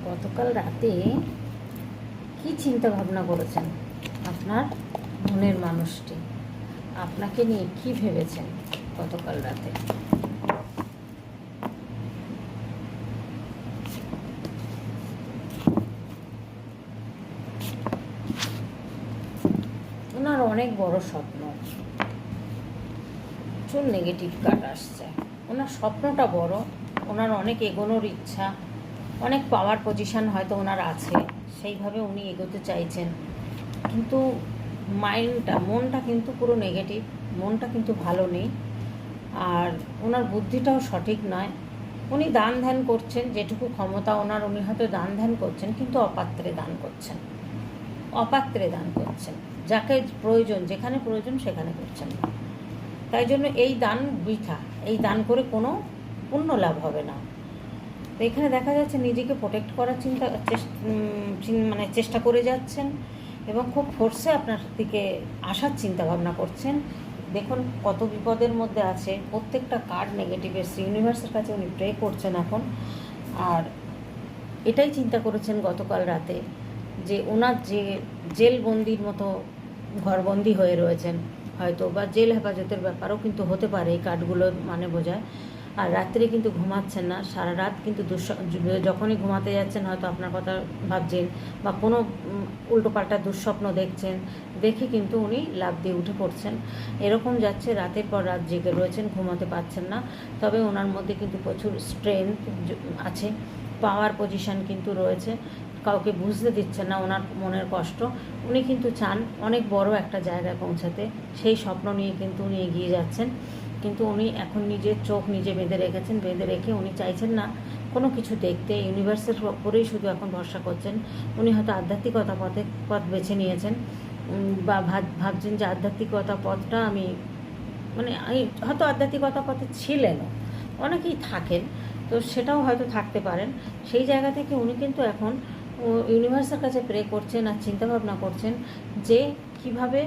গতকাল রাতে কি চিন্তা ভাবনা করেছেন আপনার মনের মানুষটি? আপনাকে নিয়ে কি ভেবেছেন গতকাল রাতে? ওনার অনেক বড় স্বপ্ন, প্রচুর নেগেটিভ কার্ড আসছে। ওনার স্বপ্নটা বড়, ওনার অনেক এগোনোর ইচ্ছা, অনেক পাওয়ার পজিশন হয়তো ওনার আছে, সেইভাবে উনি এগোতে চাইছেন। কিন্তু মনটা কিন্তু পুরো নেগেটিভ, মনটা কিন্তু ভালো নেই। আর ওনার বুদ্ধিটাও সঠিক নয়। উনি দান ধ্যান করছেন, যেটুকু ক্ষমতা ওনার, উনি হয়তো দান ধ্যান করছেন, কিন্তু অপাত্রে দান করছেন, অপাত্রে দান করছেন। যাকে প্রয়োজন, যেখানে প্রয়োজন সেখানে করছেন না। তাই জন্য এই দান বৃথা, এই দান করে কোনো পুণ্য লাভ হবে না। তো এখানে দেখা যাচ্ছে নিজেকে প্রোটেক্ট করার চেষ্টা করে যাচ্ছেন এবং খুব ফোর্সে আপনার দিকে আসার চিন্তা ভাবনা করছেন। দেখুন কত বিপদের মধ্যে আছে, প্রত্যেকটা কার্ড নেগেটিভ এসছে। ইউনিভার্সের কাছে উনি প্রে করছেন এখন। আর এটাই চিন্তা করেছেন গতকাল রাতে যে ওনার যে জেলবন্দির মতো ঘরবন্দি হয়ে রয়েছেন হয়তো, বা জেল হেফাজতের ব্যাপারও কিন্তু হতে পারে, এই কার্ডগুলো মানে বোঝায়। আর রাত্রে কিন্তু ঘুমাচ্ছেন না, সারা রাত কিন্তু যখনই ঘুমাতে যাচ্ছেন হয়তো আপনার কথা ভাবছেন বা কোনো উল্টোপাল্টা দুঃস্বপ্ন দেখছেন, দেখে কিন্তু উনি লাফ দিয়ে উঠে পড়ছেন। এরকম যাচ্ছে, রাতের পর রাত জেগে রয়েছেন, ঘুমাতে পারছেন না। তবে ওনার মধ্যে কিন্তু প্রচুর স্ট্রেংথ আছে, পাওয়ার পজিশন কিন্তু রয়েছে। কাউকে বুঝতে দিচ্ছেন না ওনার মনের কষ্ট। উনি কিন্তু চান অনেক বড় একটা জায়গায় পৌঁছাতে, সেই স্বপ্ন নিয়ে কিন্তু উনি এগিয়ে যাচ্ছেন। কিন্তু উনি এখন নিজের চোখ নিজে বেঁধে রেখেছেন, বেঁধে রেখে উনি চাইছেন না কোনো কিছু দেখতে। ইউনিভার্সের উপরেই শুধু এখন ভরসা করছেন। উনি হয়তো আধ্যাত্মিকতা পথ বেছে নিয়েছেন, বা ভাবছেন যে আধ্যাত্মিকতা পথটা আমি হয়তো আধ্যাত্মিকতা পথে ছিলেনও, অনেকেই থাকেন, তো সেটাও হয়তো থাকতে পারেন। সেই জায়গা থেকে উনি কিন্তু এখন ইউনিভার্সের কাছে প্রে করছেন আর চিন্তাভাবনা করছেন যে কিভাবে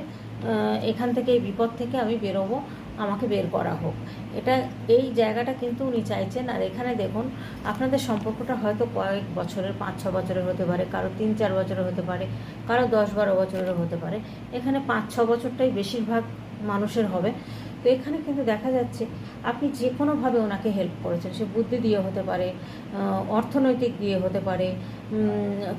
এখান থেকে, এই বিপদ থেকে আমি বেরোবো, আমাকে বের করা হোক। এই জায়গাটা কিন্তু উনি চাইছেন। আর এখানে দেখুন আপনাদের সম্পর্কটা হয়তো কয়েক বছরের, 5-6 বছরের হতে পারে, কারো 3-4 বছরের হতে পারে, কারো 10-12 বছরেরও হতে পারে। এখানে 5-6 বছরটাই বেশিরভাগ মানুষের হবে। তো এখানে কিন্তু দেখা যাচ্ছে আপনি যে কোনোভাবে ওনাকে হেল্প করেছেন, সে বুদ্ধি দিয়ে হতে পারে, অর্থনৈতিক দিয়ে হতে পারে,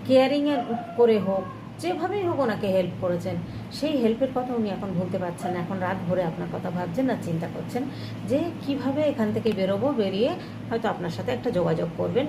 কেয়ারিংয়ের করে হোক, যেভাবেই হোক ওনাকে হেল্প করেছেন। সেই হেল্পের কথা উনি এখন ভুলতে পারছেন না। এখন রাত ভরে আপনার কথা ভাবছেন আর চিন্তা করছেন যে কিভাবে এখান থেকে বেরোবো, বেরিয়ে হয়তো আপনার সাথে একটা যোগাযোগ করবেন।